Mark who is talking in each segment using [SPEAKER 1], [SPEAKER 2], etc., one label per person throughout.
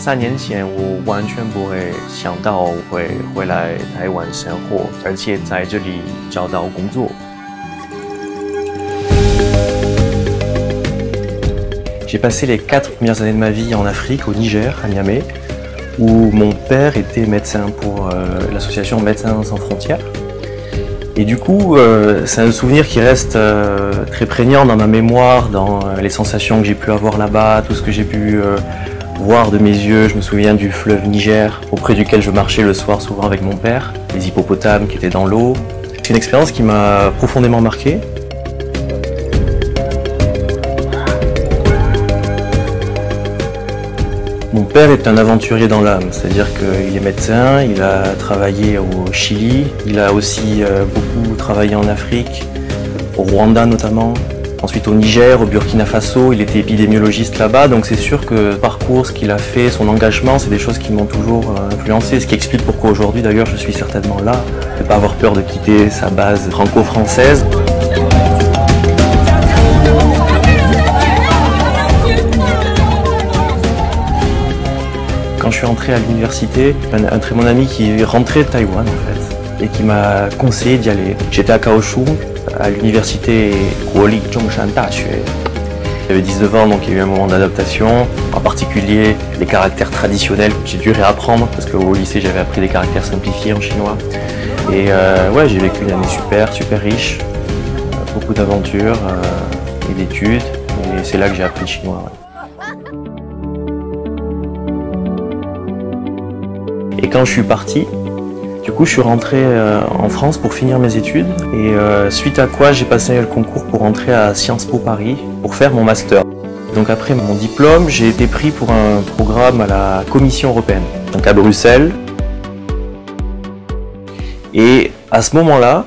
[SPEAKER 1] 3年前，我完全不会想到我会回来台湾生活，而且在这里找到工作。J'ai passé les 4 premières années de ma vie en Afrique, au Niger, à Niamey, où mon père était médecin pour l'association Médecins sans frontières. Et du coup, c'est un souvenir qui reste très prégnant dans ma mémoire, dans les sensations que j'ai pu avoir là-bas, tout ce que j'ai pu voir de mes yeux. Je me souviens du fleuve Niger, auprès duquel je marchais le soir souvent avec mon père, les hippopotames qui étaient dans l'eau. C'est une expérience qui m'a profondément marqué. Mon père est un aventurier dans l'âme, c'est-à-dire qu'il est médecin, il a travaillé au Chili, il a aussi beaucoup travaillé en Afrique, au Rwanda notamment, ensuite au Niger, au Burkina Faso, il était épidémiologiste là-bas, donc c'est sûr que le parcours, ce qu'il a fait, son engagement, c'est des choses qui m'ont toujours influencé, ce qui explique pourquoi aujourd'hui d'ailleurs je suis certainement là, de ne pas avoir peur de quitter sa base franco-française. Quand je suis entré à l'université, un très bon ami qui est rentré de Taïwan en fait, et qui m'a conseillé d'y aller. J'étais à Kaohsiung, à l'université Guoli Zhongshan Daxue. J'avais 19 ans, donc il y a eu un moment d'adaptation, en particulier les caractères traditionnels. J'ai dû réapprendre parce qu'au lycée j'avais appris des caractères simplifiés en chinois. Et ouais, j'ai vécu une année super riche, beaucoup d'aventures et d'études, et c'est là que j'ai appris le chinois. Ouais. Et quand je suis parti, du coup je suis rentré en France pour finir mes études et suite à quoi j'ai passé le concours pour rentrer à Sciences Po Paris pour faire mon master. Donc après mon diplôme, j'ai été pris pour un programme à la Commission européenne, donc à Bruxelles. Et à ce moment-là,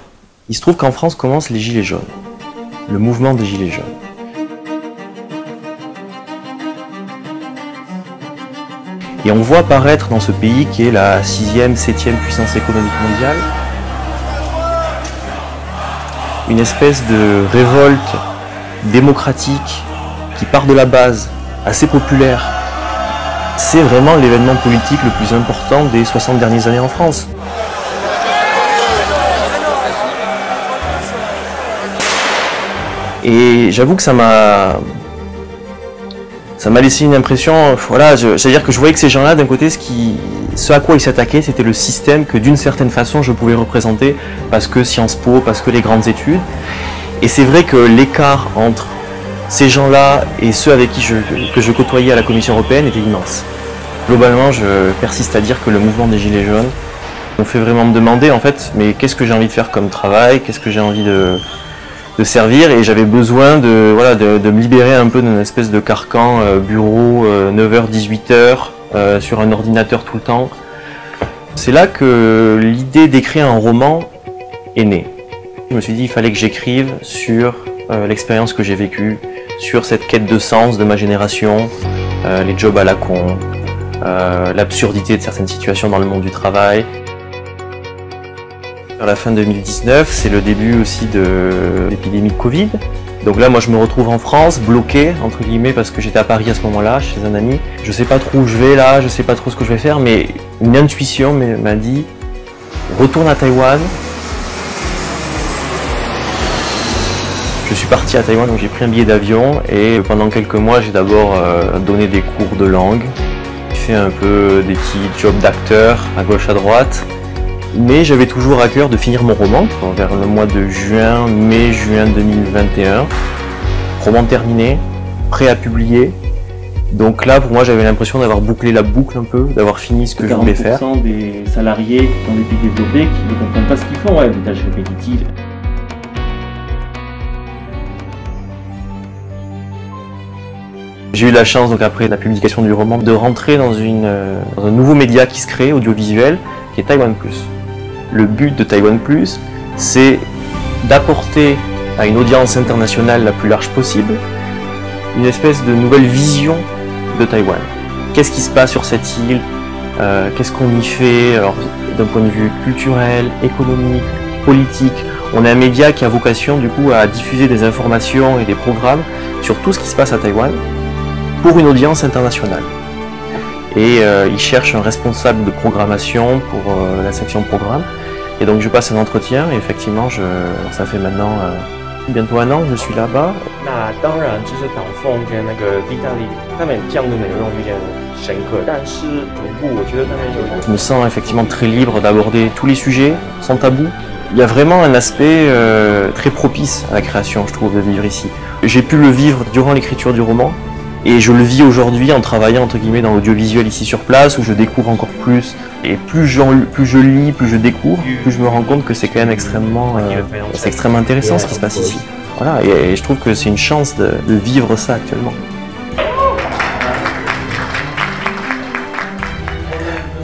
[SPEAKER 1] il se trouve qu'en France commencent les Gilets jaunes, le mouvement des Gilets jaunes. Et on voit apparaître dans ce pays qui est la 6e, 7e puissance économique mondiale une espèce de révolte démocratique qui part de la base, assez populaire. C'est vraiment l'événement politique le plus important des 60 dernières années en France. Et j'avoue que ça m'a laissé une impression, voilà, c'est-à-dire que je voyais que ces gens-là, d'un côté, ce à quoi ils s'attaquaient, c'était le système que d'une certaine façon je pouvais représenter, parce que Sciences Po, parce que les grandes études. Et c'est vrai que l'écart entre ces gens-là et ceux avec qui que je côtoyais à la Commission européenne était immense. Globalement, je persiste à dire que le mouvement des Gilets jaunes m'ont fait vraiment me demander, en fait, mais qu'est-ce que j'ai envie de faire comme travail, qu'est-ce que j'ai envie de servir, et j'avais besoin de me libérer un peu d'une espèce de carcan bureau 9h, 18h sur un ordinateur tout le temps. C'est là que l'idée d'écrire un roman est née. Je me suis dit qu'il fallait que j'écrive sur l'expérience que j'ai vécue, sur cette quête de sens de ma génération, les jobs à la con, l'absurdité de certaines situations dans le monde du travail. À la fin 2019, c'est le début aussi de l'épidémie de Covid. Donc là, moi, je me retrouve en France, bloqué, entre guillemets, parce que j'étais à Paris à ce moment-là, chez un ami. Je sais pas trop où je vais là, je sais pas trop ce que je vais faire, mais une intuition m'a dit « Retourne à Taïwan ». Je suis parti à Taïwan, donc j'ai pris un billet d'avion, et pendant quelques mois, j'ai d'abord donné des cours de langue. J'ai fait un peu des petits jobs d'acteur, à gauche, à droite. Mais j'avais toujours à cœur de finir mon roman, vers le mois de mai-juin 2021. Roman terminé, prêt à publier. Donc là, pour moi, j'avais l'impression d'avoir bouclé la boucle un peu, d'avoir fini ce que je voulais faire.
[SPEAKER 2] 40% des salariés dans les pays développés qui ne comprennent pas ce qu'ils font, ouais, des tâches répétitives.
[SPEAKER 1] J'ai eu la chance, donc après la publication du roman, de rentrer dans un nouveau média qui se crée, audiovisuel, qui est Taïwan Plus. Le but de Taïwan Plus, c'est d'apporter à une audience internationale la plus large possible une espèce de nouvelle vision de Taïwan. Qu'est-ce qui se passe sur cette île? Qu'est-ce qu'on y fait d'un point de vue culturel, économique, politique? On est un média qui a vocation du coup à diffuser des informations et des programmes sur tout ce qui se passe à Taïwan pour une audience internationale. et ils cherchent un responsable de programmation pour la section programme. Et donc je passe un entretien et effectivement, ça fait maintenant bientôt un an que je suis là-bas.
[SPEAKER 3] 那当然就是党凤跟那个 Vitaly 他们讲的内容比较深刻，但是同步我觉得他们有一
[SPEAKER 1] Je me sens effectivement très libre d'aborder tous les sujets sans tabou. Il y a vraiment un aspect très propice à la création, je trouve, de vivre ici. J'ai pu le vivre durant l'écriture du roman et je le vis aujourd'hui en travaillant entre guillemets dans l'audiovisuel ici sur place où je découvre encore plus. Et plus je lis, plus je découvre, plus je me rends compte que c'est quand même extrêmement intéressant ce qui se passe ici. Voilà, et je trouve que c'est une chance de vivre ça actuellement.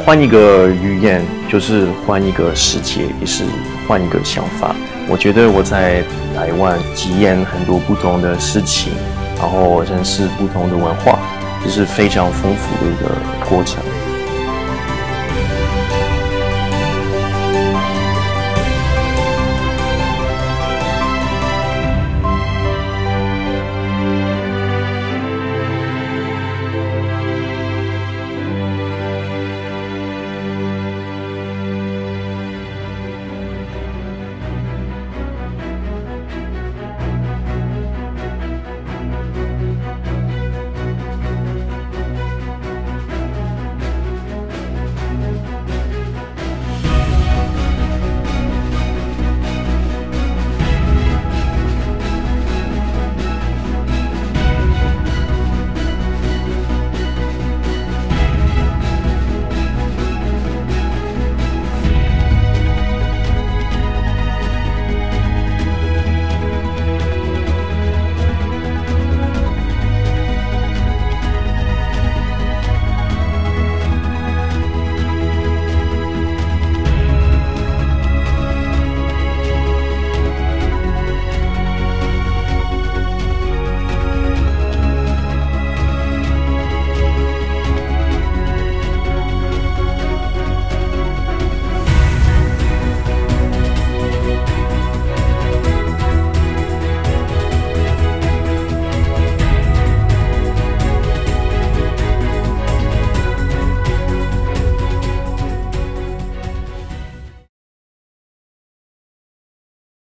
[SPEAKER 1] 换一个语言就是换一个世界，也是换一个想法。我觉得我在台湾体验很多不同的事情，然后认识不同的文化，这是非常丰富的一个过程。